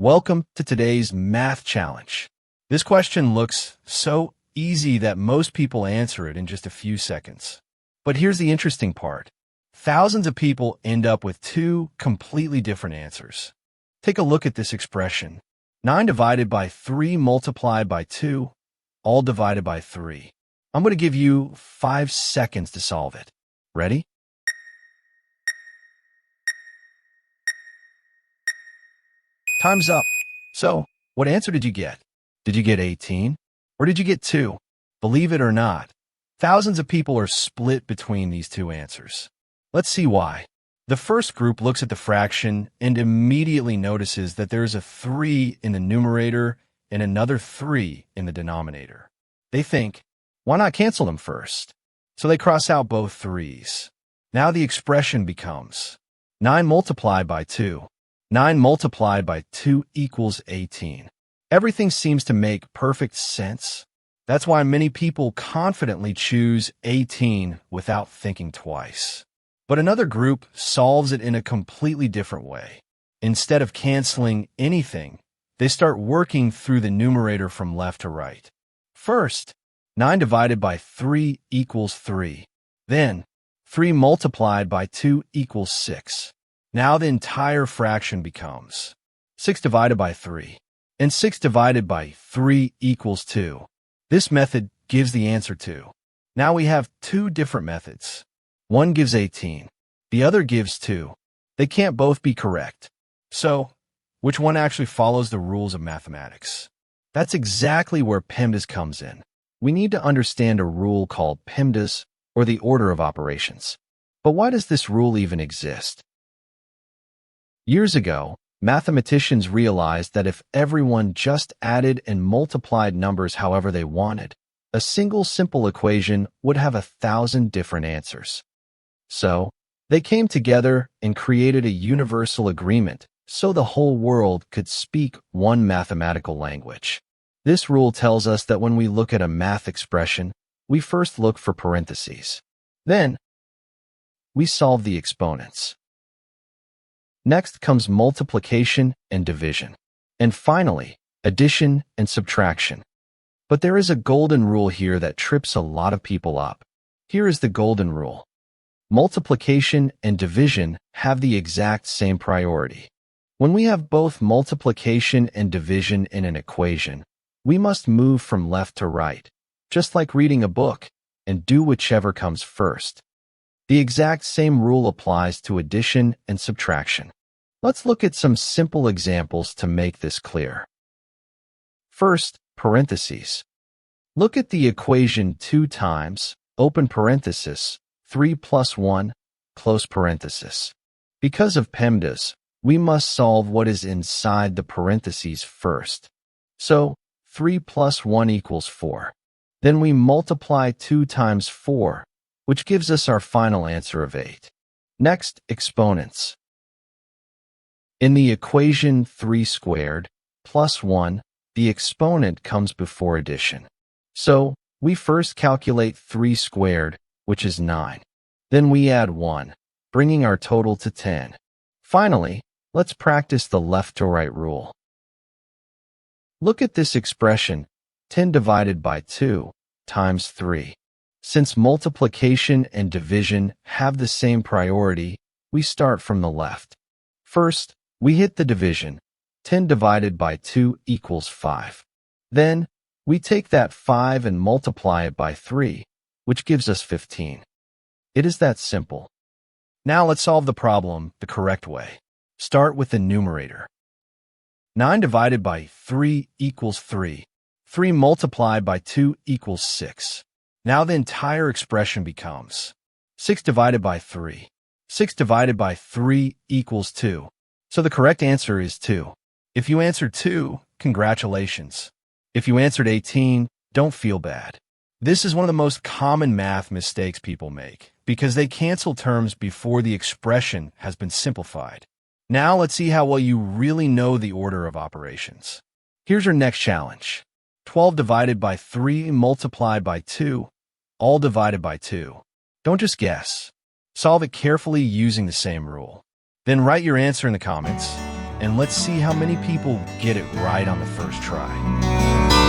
Welcome to today's math challenge. This question looks so easy that most people answer it in just a few seconds. But here's the interesting part. Thousands of people end up with two completely different answers. Take a look at this expression. 9 divided by 3 multiplied by 2, all divided by 3. I'm going to give you 5 seconds to solve it. Ready? Time's up. So, what answer did you get? Did you get 18? Or did you get 2? Believe it or not, thousands of people are split between these two answers. Let's see why. The first group looks at the fraction and immediately notices that there's a 3 in the numerator and another 3 in the denominator. They think, why not cancel them first? So they cross out both 3's. Now the expression becomes 9 multiplied by 2. 9 multiplied by 2 equals 18. Everything seems to make perfect sense. That's why many people confidently choose 18 without thinking twice. But another group solves it in a completely different way. Instead of canceling anything, they start working through the numerator from left to right. First, 9 divided by 3 equals 3. Then, 3 multiplied by 2 equals 6. Now the entire fraction becomes 6 divided by 3. And 6 divided by 3 equals 2. This method gives the answer 2. Now we have two different methods. One gives 18. The other gives 2. They can't both be correct. So, which one actually follows the rules of mathematics? That's exactly where PEMDAS comes in. We need to understand a rule called PEMDAS, or the order of operations. But why does this rule even exist? Years ago, mathematicians realized that if everyone just added and multiplied numbers however they wanted, a single simple equation would have 1,000 different answers. So, they came together and created a universal agreement so the whole world could speak one mathematical language. This rule tells us that when we look at a math expression, we first look for parentheses. Then, we solve the exponents. Next comes multiplication and division. And finally, addition and subtraction. But there is a golden rule here that trips a lot of people up. Here is the golden rule. Multiplication and division have the exact same priority. When we have both multiplication and division in an equation, we must move from left to right, just like reading a book, and do whichever comes first. The exact same rule applies to addition and subtraction. Let's look at some simple examples to make this clear. First, parentheses. Look at the equation 2 times, open parenthesis, 3 plus 1, close parenthesis. Because of PEMDAS, we must solve what is inside the parentheses first. So, 3 plus 1 equals 4. Then we multiply 2 times 4, which gives us our final answer of 8. Next, exponents. In the equation 3 squared plus 1, the exponent comes before addition. So, we first calculate 3 squared, which is 9. Then we add 1, bringing our total to 10. Finally, let's practice the left to right rule. Look at this expression, 10 divided by 2 times 3. Since multiplication and division have the same priority, we start from the left. First, we hit the division. 10 divided by 2 equals 5. Then, we take that 5 and multiply it by 3, which gives us 15. It is that simple. Now let's solve the problem the correct way. Start with the numerator. 9 divided by 3 equals 3. 3 multiplied by 2 equals 6. Now the entire expression becomes 6 divided by 3. 6 divided by 3 equals 2. So the correct answer is 2. If you answered 2, congratulations. If you answered 18, don't feel bad. This is one of the most common math mistakes people make because they cancel terms before the expression has been simplified. Now let's see how well you really know the order of operations. Here's your next challenge. 12 divided by 3 multiplied by 2, all divided by 2. Don't just guess. Solve it carefully using the same rule. Then write your answer in the comments. and let's see how many people get it right on the first try.